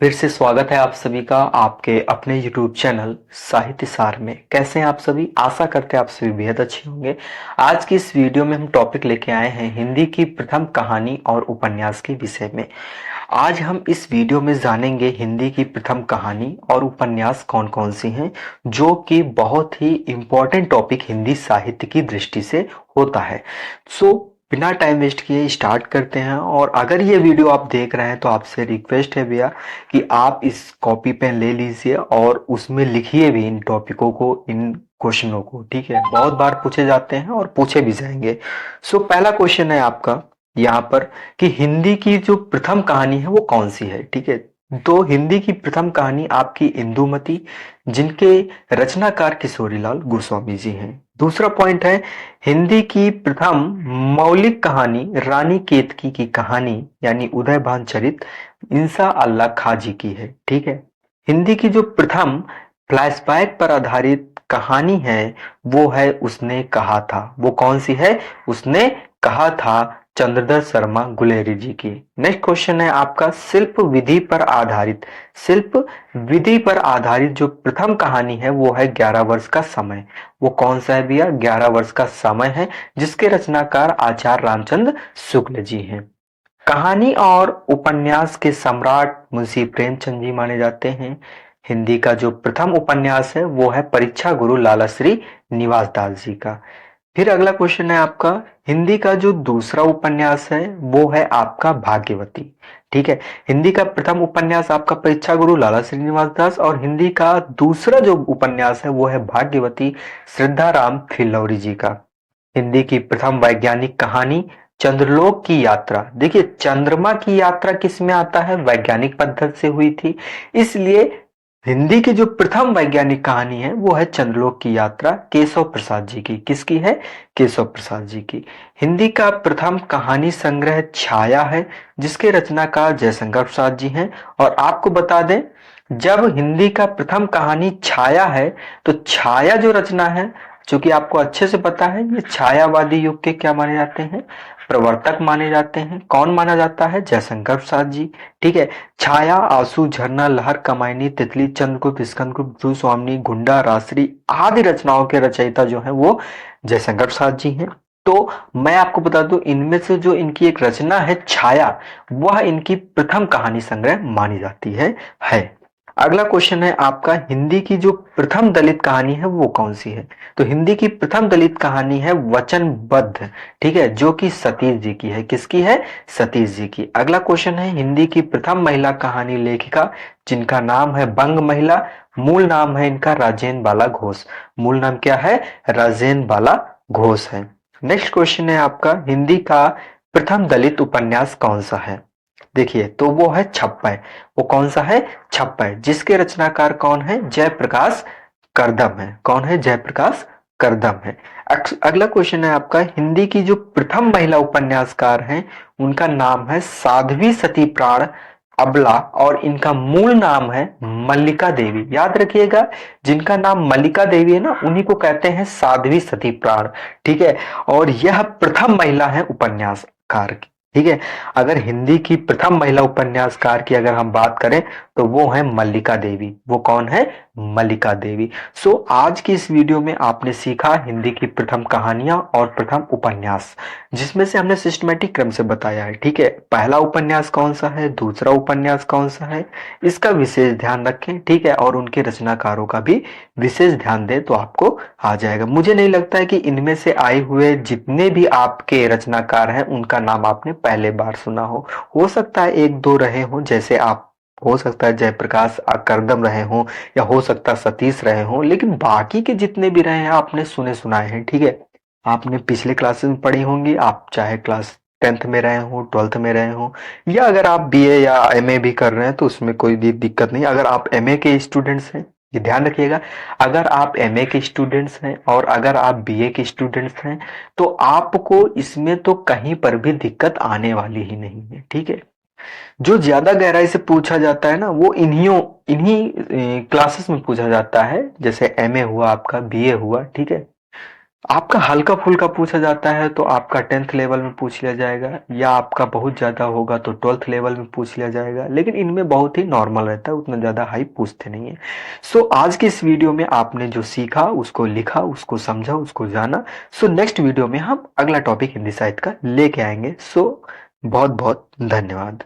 फिर से स्वागत है आप सभी का आपके अपने YouTube चैनल साहित्य सार में। कैसे हैं आप सभी? आशा करते हैं आप सभी बेहद अच्छे होंगे। आज की इस वीडियो में हम टॉपिक लेके आए हैं हिंदी की प्रथम कहानी और उपन्यास के विषय में। आज हम इस वीडियो में जानेंगे हिंदी की प्रथम कहानी और उपन्यास कौन कौन सी हैं, जो कि बहुत ही इम्पोर्टेंट टॉपिक हिंदी साहित्य की दृष्टि से होता है। सो बिना टाइम वेस्ट किए स्टार्ट करते हैं। और अगर ये वीडियो आप देख रहे हैं तो आपसे रिक्वेस्ट है भैया कि आप इस कॉपी पेन ले लीजिए और उसमें लिखिए भी इन टॉपिकों को, इन क्वेश्चनों को। ठीक है, बहुत बार पूछे जाते हैं और पूछे भी जाएंगे। सो पहला क्वेश्चन है आपका यहाँ पर कि हिंदी की जो प्रथम कहानी है वो कौन सी है। ठीक है, तो हिंदी की प्रथम कहानी आपकी इंदुमती, जिनके रचनाकार किशोरीलाल गोस्वामी जी हैं। दूसरा पॉइंट है हिंदी की प्रथम मौलिक कहानी रानी केतकी की कहानी यानी उदयभान चरित इंसा अल्लाह खाजी की है। ठीक है, हिंदी की जो प्रथम फ्लैशबैक पर आधारित कहानी है वो है उसने कहा था। वो कौन सी है? उसने कहा था, चंद्रदत्त शर्मा गुलेरी जी की। नेक्स्ट क्वेश्चन है आपका शिल्प विधि पर आधारित जो प्रथम कहानी है वो है 11 वर्ष का समय। वो कौन सा है भैया? 11 वर्ष का समय है, जिसके रचनाकार आचार्य रामचंद्र शुक्ल जी हैं। कहानी और उपन्यास के सम्राट मुंशी प्रेमचंद जी माने जाते हैं। हिंदी का जो प्रथम उपन्यास है वो है परीक्षा गुरु लाला श्री निवास दास जी का। फिर अगला क्वेश्चन है आपका हिंदी का जो दूसरा उपन्यास है वो है आपका भाग्यवती। ठीक है, हिंदी का प्रथम उपन्यास आपका परीक्षा गुरु लाला श्रीनिवास दास और हिंदी का दूसरा जो उपन्यास है वो है भाग्यवती श्रद्धाराम फिल्लौरी जी का। हिंदी की प्रथम वैज्ञानिक कहानी चंद्रलोक की यात्रा। देखिए, चंद्रमा की यात्रा किस में आता है? वैज्ञानिक पद्धति से हुई थी, इसलिए हिंदी की जो प्रथम वैज्ञानिक कहानी है वो है चंद्रलोक की यात्रा, केशव प्रसाद जी की। किसकी है? केशव प्रसाद जी की। हिंदी का प्रथम कहानी संग्रह छाया है, जिसके रचनाकार जयशंकर प्रसाद जी हैं। और आपको बता दें, जब हिंदी का प्रथम कहानी छाया है तो छाया जो रचना है, चूंकि आपको अच्छे से पता है, ये छायावादी युग के क्या माने जाते हैं? प्रवर्तक माने जाते हैं। कौन माना जाता है? जयशंकर प्रसाद जी। ठीक है, छाया, आंसू, झरना, लहर, कमायनी, तितली, चंद्रगुप्त, स्कंदगुप्त, भ्रुस्वामिनी, गुंडा, रासरी आदि रचनाओं के रचयिता जो है वो जयशंकर प्रसाद जी हैं। तो मैं आपको बता दूं, इनमें से जो इनकी एक रचना है छाया, वह इनकी प्रथम कहानी संग्रह मानी जाती है। अगला क्वेश्चन है आपका हिंदी की जो प्रथम दलित कहानी है वो कौन सी है? तो हिंदी की प्रथम दलित कहानी है वचनबद्ध। ठीक है, जो कि सतीश जी की है। किसकी है? सतीश जी की। अगला क्वेश्चन है हिंदी की प्रथम महिला कहानी लेखिका, जिनका नाम है बंग महिला, मूल नाम है इनका राजेंद्र बाला घोष। मूल नाम क्या है? राजेंद्र बाला घोष है। नेक्स्ट क्वेश्चन है आपका हिंदी का प्रथम दलित उपन्यास कौन सा है? देखिए, तो वो है छप्पर। वो कौन सा है? छप्पर, जिसके रचनाकार कौन है? जयप्रकाश करदम है। कौन है? जयप्रकाश करदम है। अगला क्वेश्चन है आपका हिंदी की जो प्रथम महिला उपन्यासकार हैं उनका नाम है साध्वी सती प्राण अबला और इनका मूल नाम है मल्लिका देवी। याद रखिएगा, जिनका नाम मल्लिका देवी है ना, उन्हीं को कहते हैं साध्वी सती प्राण। ठीक है, और यह प्रथम महिला है उपन्यासकार की। ठीक है, अगर हिंदी की प्रथम महिला उपन्यासकार की अगर हम बात करें तो वो है मल्लिका देवी। वो कौन है? मल्लिका देवी। सो आज की इस वीडियो में आपने सीखा हिंदी की प्रथम कहानियां और प्रथम उपन्यास, जिसमें से हमने सिस्टमेटिक क्रम से बताया है। ठीक है, पहला उपन्यास कौन सा है, दूसरा उपन्यास कौन सा है, इसका विशेष ध्यान रखें। ठीक है, और उनके रचनाकारों का भी विशेष ध्यान दें तो आपको आ जाएगा। मुझे नहीं लगता है कि इनमें से आए हुए जितने भी आपके रचनाकार हैं उनका नाम आपने पहले बार सुना हो सकता है एक दो रहे हों, जैसे आप, हो सकता है जयप्रकाश करदम रहे हों या हो सकता है सतीश रहे हों, लेकिन बाकी के जितने भी रहे हैं आपने सुने सुनाए हैं। ठीक है, आपने पिछले क्लासेस में पढ़ी होंगी, आप चाहे क्लास 10th में रहे हो, 12th में रहे हो, या अगर आप बीए या एमए भी कर रहे हैं तो उसमें कोई भी दिक्कत नहीं। अगर आप एमए के स्टूडेंट्स हैं, ये ध्यान रखिएगा, अगर आप एमए के स्टूडेंट्स हैं और अगर आप बीए के स्टूडेंट्स हैं तो आपको इसमें तो कहीं पर भी दिक्कत आने वाली ही नहीं है। ठीक है, जो ज्यादा गहराई से पूछा जाता है ना वो इन्हीं क्लासेस में पूछा जाता है, जैसे एमए हुआ आपका, बीए हुआ। ठीक है, आपका हल्का-फुल्का पूछा जाता है तो आपका 10th लेवल में पूछ लिया जाएगा, या आपका बहुत ज़्यादा होगा तो 12th लेवल में पूछ लिया जाएगा, लेकिन इनमें बहुत ही नॉर्मल रहता है, उतना ज़्यादा हाई पूछते नहीं हैं। सो आज की इस वीडियो में आपने जो सीखा, उसको लिखा, उसको समझा, उसको जाना। सो नेक्स्ट वीडियो में हम अगला टॉपिक हिंदी साहित्य का लेके आएँगे। सो बहुत-बहुत धन्यवाद।